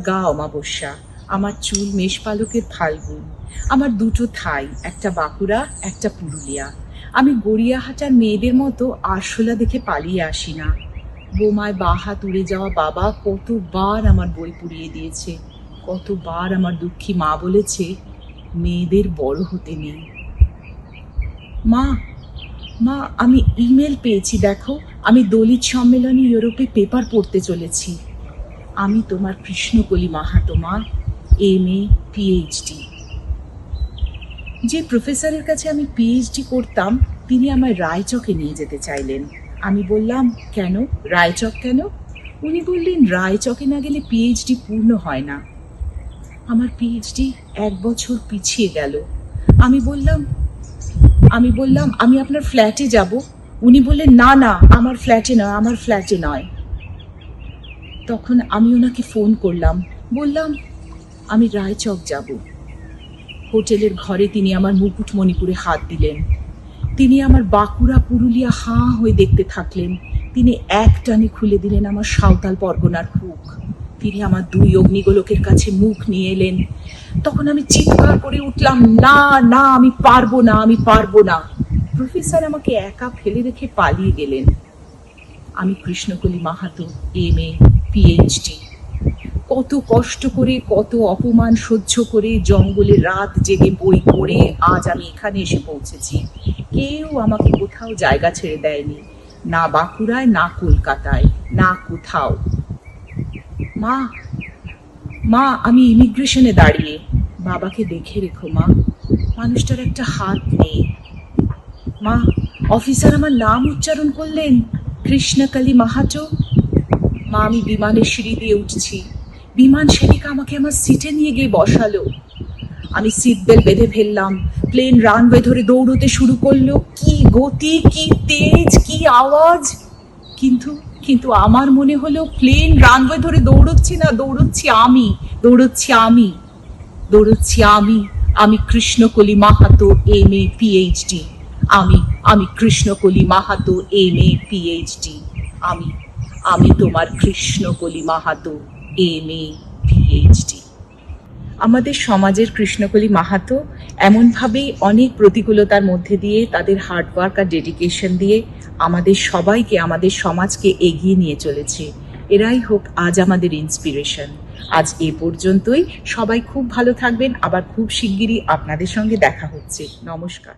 গা অমাবস্যা, আমার চুল মেষপালকের ফাল্গুন, আমার দুটো থাই, একটা বাঁকুড়া একটা পুরুলিয়া। আমি গড়িয়াহাটার মেয়েদের মতো আরশোলা দেখে পালিয়ে আসি না। বোমায় বাঁ হাত উড়ে যাওয়া বাবা কতবার আমার বই পুড়িয়ে দিয়েছে, কতবার আমার দুঃখী মা বলেছে মেয়েদের বড় হতে নেই। মা, মা, আমি ইমেল পেয়েছি, দেখো, আমি দলিত সম্মেলনে ইউরোপে পেপার পড়তে চলেছি। আমি তোমার কৃষ্ণকলি মাহাতো, মা, MA PhD। যে প্রফেসরের কাছে আমি পিএইচডি করতাম তিনি আমায় রায়চকে নিয়ে যেতে চাইলেন। আমি বললাম, কেন, রায়চক কেন? উনি বললেন, রায়চকে না গেলে পিএইচডি পূর্ণ হয় না। আমার পিএইচডি 1 বছর পিছিয়ে গেল। আমি বললাম আমি আপনার ফ্ল্যাটে যাব। উনি বললেন, না না, আমার ফ্ল্যাটে নয়। তখন আমি ওনাকে ফোন করলাম, বললাম আমি রায়চক যাব। হোটেলের ঘরে তিনি আমার মুকুটমণিপুরে হাত দিলেন। তিনি আমার বাঁকুড়া পুরুলিয়া হাঁ হয়ে দেখতে থাকলেন। তিনি এক টানে খুলে দিলেন আমার সাঁওতাল পরগনার হুক। তিনি আমার 2 অগ্নিগোলকের কাছে মুখ নিয়ে এলেন। তখন আমি চিৎকার করে উঠলাম, না না, আমি পারবো না। প্রফেসর আমাকে একা ফেলে রেখে পালিয়ে গেলেন। আমি কৃষ্ণকলি মাহাতো, MA PhD। কত কষ্ট করে, কত অপমান সহ্য করে, জঙ্গলে রাত জেগে বই পড়ে আজ আমি এখানে এসে পৌঁছেছি। কেউ আমাকে কোথাও জায়গা ছেড়ে দেয়নি, না বাঁকুড়ায়, না কলকাতায়, না কোথাও। মা, আমি ইমিগ্রেশনে দাঁড়িয়ে। বাবাকে দেখে রেখো মা, মানুষটার একটা হাত নেই। মা, অফিসার আমার নাম উচ্চারণ করলেন, কৃষ্ণকলি মাহাতো। মা, আমি বিমানের সিঁড়ি দিয়ে উঠছি। বিমান সেবিকা আমাকে আমার সিটে নিয়ে গিয়ে বসালো। আমি সিট বেল্ট বেঁধে ফেললাম। প্লেন রানওয়ে ধরে দৌড়তে শুরু করলো। কি গতি, কি তেজ, কি আওয়াজ! কিন্তু আমার মনে হলো প্লেন রানওয়ে ধরে দৌড়চ্ছি না, দৌড়চ্ছি আমি কৃষ্ণকলি মাহাতো, MA PhD। আমি কৃষ্ণকলি মাহাতো, MA PhD। আমি তোমার কৃষ্ণকলি মাহাতো, MA PhD। আমাদের সমাজের কৃষ্ণকলি মাহাতো এমনভাবেই অনেক প্রতিকূলতার মধ্যে দিয়ে, তাদের হার্ডওয়ার্ক আর ডেডিকেশন দিয়ে আমাদের সবাইকে, আমাদের সমাজকে এগিয়ে নিয়ে চলেছে। এরাই হোক আজ আমাদের ইন্সপিরেশন। আজ এ পর্যন্তই। সবাই খুব ভালো থাকবেন। আবার খুব শিগগিরই আপনাদের সঙ্গে দেখা হচ্ছে। নমস্কার।